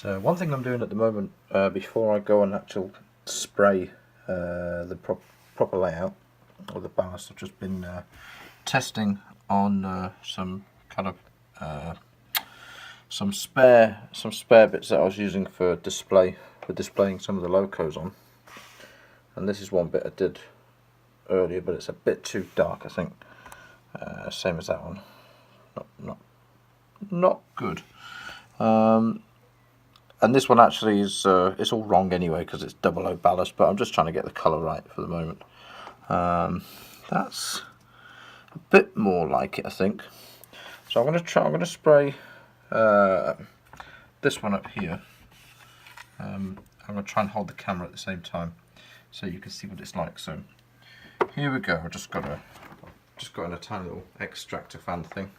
So one thing I'm doing at the moment, before I go and actually spray the proper layout of the ballast, I've just been testing on some kind of some spare bits that I was using for displaying some of the locos on. And this is one bit I did earlier, but it's a bit too dark, I think. Same as that one. Not good. And this one actually is it's all wrong anyway because it's 00 ballast, but I'm just trying to get the colour right for the moment. That's a bit more like it, I think. So I'm going to spray this one up here. I'm going to try and hold the camera at the same time so you can see what it's like. So here we go. I've just got in a tiny little extractor fan thing.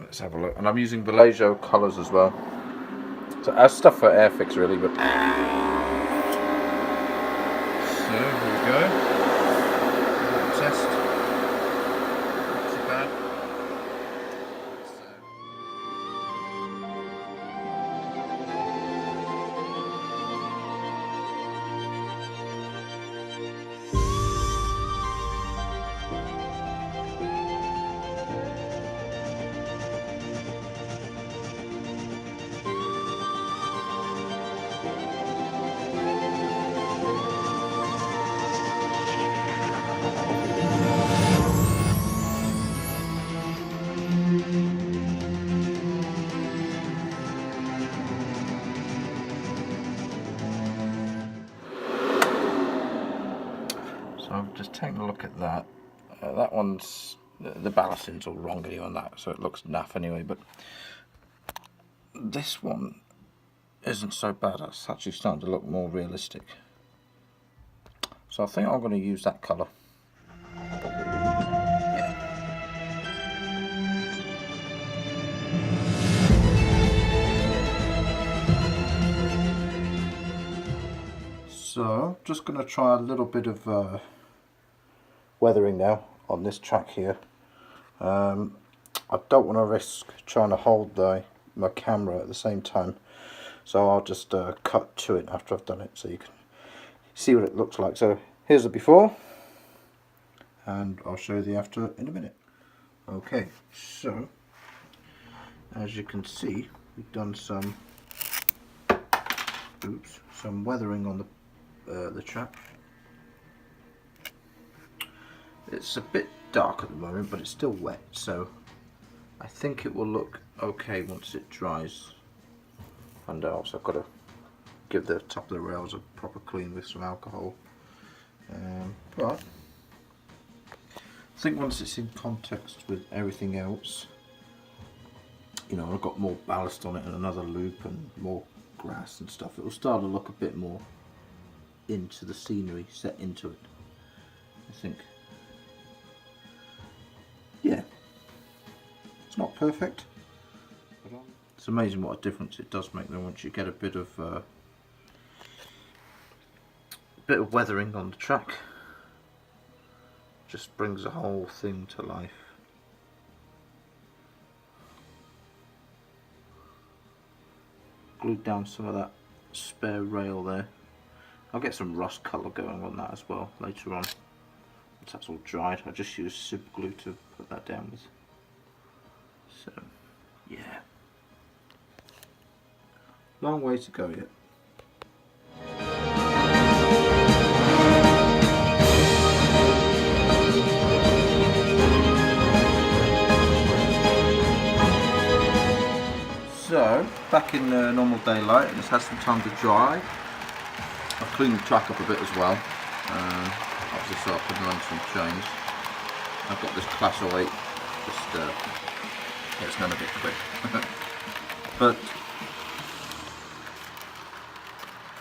Let's have a look. And I'm using Vallejo colours as well. So as stuff for Airfix really, but so here we go. Little test. Not too bad. So I'm just taking a look at that. That one's the ballasting's all wrong anyway on that, so it looks naff anyway. But this one isn't so bad. It's actually starting to look more realistic. So I think I'm going to use that colour. So just going to try a little bit of weathering now on this track here. I don't want to risk trying to hold my camera at the same time, so I'll just cut to it after I've done it so you can see what it looks like. So here's the before, and I'll show you the after in a minute. Okay, so as you can see, we've done some weathering on the track. It's a bit dark at the moment, but it's still wet, so I think it will look okay once it dries. And also I've got to give the top of the rails a proper clean with some alcohol. But I think once it's in context with everything else, you know, I've got more ballast on it and another loop and more grass and stuff, it will start to look a bit more into the scenery, set into it, I think. Yeah, it's not perfect, but it's amazing what a difference it does make then once you get a bit of weathering on the track. Just brings the whole thing to life. Glued down some of that spare rail there. I'll get some rust colour going on that as well later on. Once that's all dried, I just use super glue to put that down with. So, yeah. Long way to go yet. So, back in normal daylight, and it's had some time to dry. I've cleaned the track up a bit as well. Obviously, so I put on some chains. I've got this Class 08, just it's gone a bit quick, but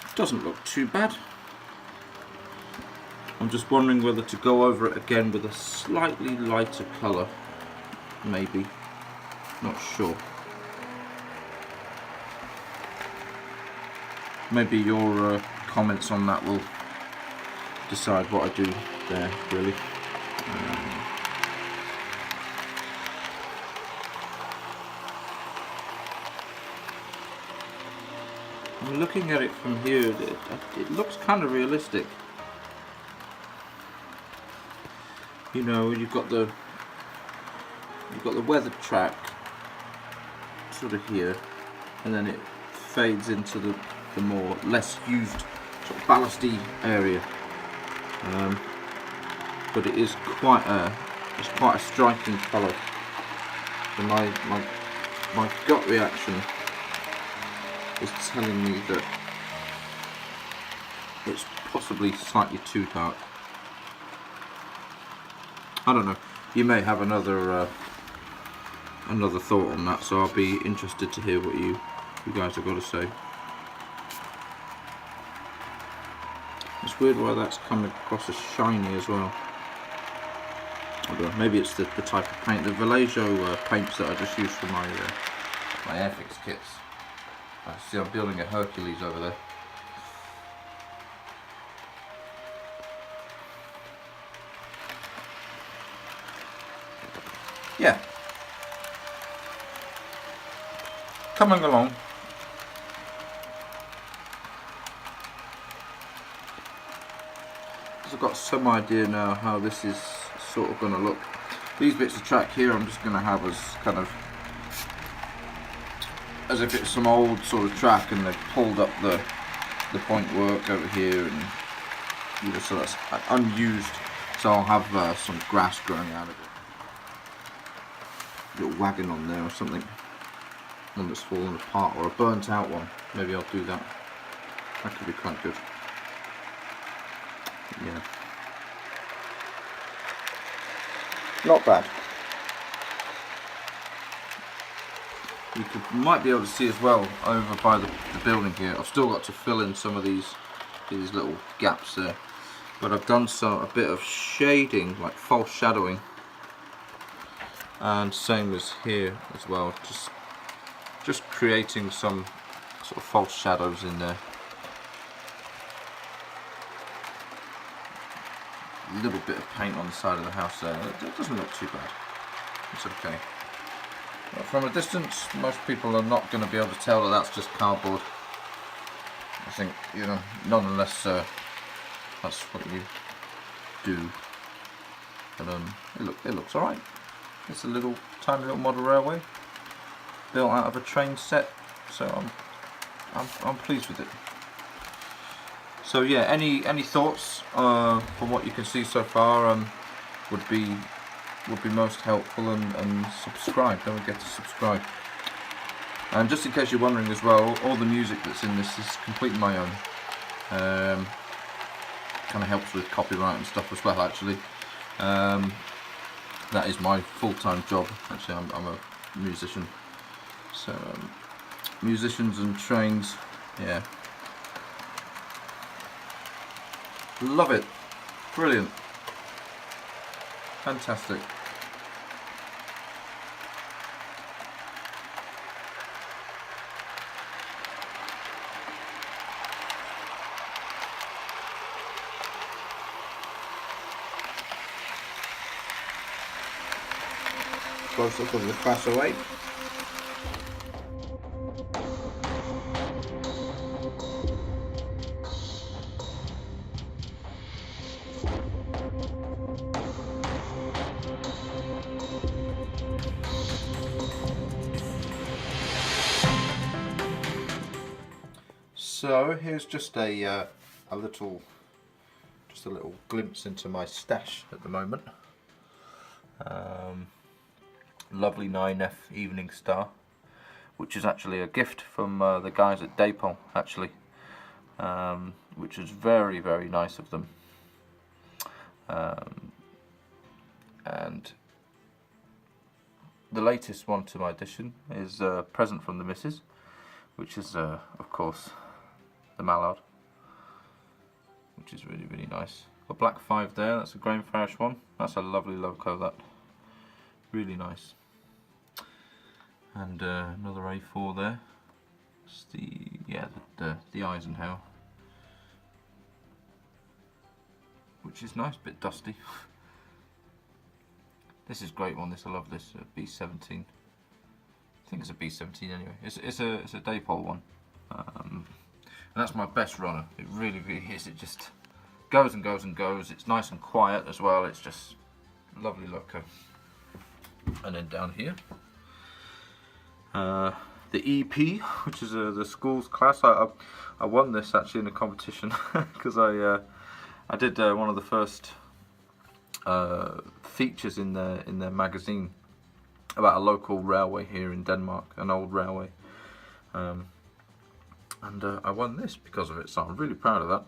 it doesn't look too bad. I'm just wondering whether to go over it again with a slightly lighter colour, maybe. Not sure. Maybe your comments on that will decide what I do there, really. I mean, looking at it from here, it looks kind of realistic. You know, you've got the weather track sort of here, and then it fades into the more less used sort of ballasty area. But it is quite a striking colour. And my gut reaction is telling me that it's possibly slightly too dark. I don't know. You may have another thought on that, so I'll be interested to hear what you guys have got to say. It's weird why that's coming across as shiny as well. I don't know, maybe it's the type of paint. The Vallejo paints that I just use for my Airfix kits. See, I'm building a Hercules over there. Yeah. Coming along. I've got some idea now how this is sort of going to look. These bits of track here I'm just going to have as kind of as if it's some old sort of track and they've pulled up the point work over here, and you know, so that's unused, so I'll have some grass growing out of it. A little wagon on there or something, one that's fallen apart, or a burnt out one. Maybe I'll do that. That could be quite good. Yeah, not bad. You might be able to see as well over by the building here. I've still got to fill in some of these little gaps there, but I've done a bit of shading, like false shadowing, and same as here as well. Just creating some sort of false shadows in there. A little bit of paint on the side of the house there. It doesn't look too bad. It's okay. But from a distance, most people are not going to be able to tell that that's just cardboard. I think, you know, not unless that's what you do. But it looks alright. It's a tiny little model railway built out of a train set, so I'm pleased with it. So yeah, any thoughts from what you can see so far would be most helpful, and subscribe. Don't forget to subscribe. And just in case you're wondering as well, all the music that's in this is completely my own. Kind of helps with copyright and stuff as well, actually. That is my full-time job. Actually, I'm a musician. So musicians and trains, yeah. Love it. Brilliant. Fantastic. Close up of the Class 08. So here's just a little glimpse into my stash at the moment. Lovely 9F Evening Star, which is actually a gift from the guys at Daypol, actually, which is very, very nice of them. And the latest one to my edition is a present from the missus, which is of course the mallard, which is really, really nice. Got Black 5 there, that's a grain farish one. That's a lovely loco, that. Really nice. And another A4 there. It's the Eisenhower, which is nice, bit dusty. This is a great one. I love this B17. I think it's a B17 anyway. It's a Daypol one. And that's my best runner. It really, really is. It just goes and goes and goes. It's nice and quiet as well. It's just lovely loco. And then down here, the EP, which is the school's class. I won this actually in a competition because I did one of the first features in their magazine about a local railway here in Denmark, an old railway, and I won this because of it. So I'm really proud of that.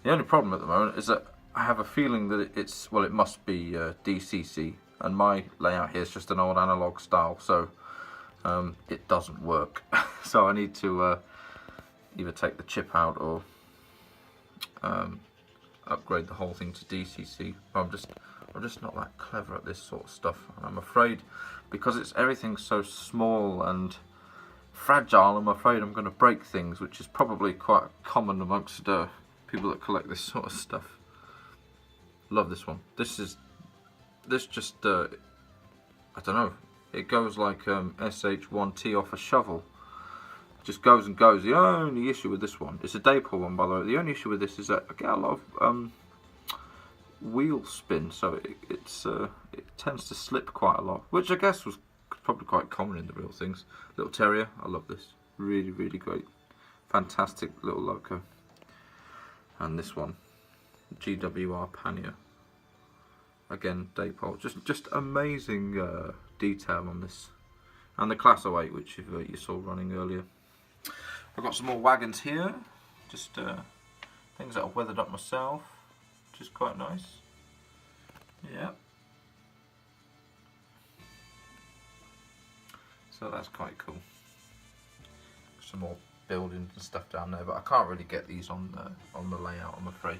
The only problem at the moment is that I have a feeling that it must be DCC, and my layout here is just an old analog style, so it doesn't work. So I need to either take the chip out or upgrade the whole thing to DCC. I'm just not that clever at this sort of stuff, and I'm afraid because everything's so small and fragile, I'm afraid I'm going to break things, which is probably quite common amongst people that collect this sort of stuff. Love this one. This just I don't know. It goes like SH1T off a shovel. It just goes and goes. The only issue with this one, it's a Daypole one by the way. The only issue with this is that I get a lot of wheel spin, so it tends to slip quite a lot, which I guess was probably quite common in the real things. Little Terrier, I love this. Really, really great. Fantastic little loco. And this one, GWR Pannier. Again, Daypole. Just amazing detail on this. And the Class 08, which you saw running earlier. I've got some more wagons here. Just things that I've weathered up myself, which is quite nice. Yeah. So that's quite cool. Some more buildings and stuff down there, but I can't really get these on the layout, I'm afraid.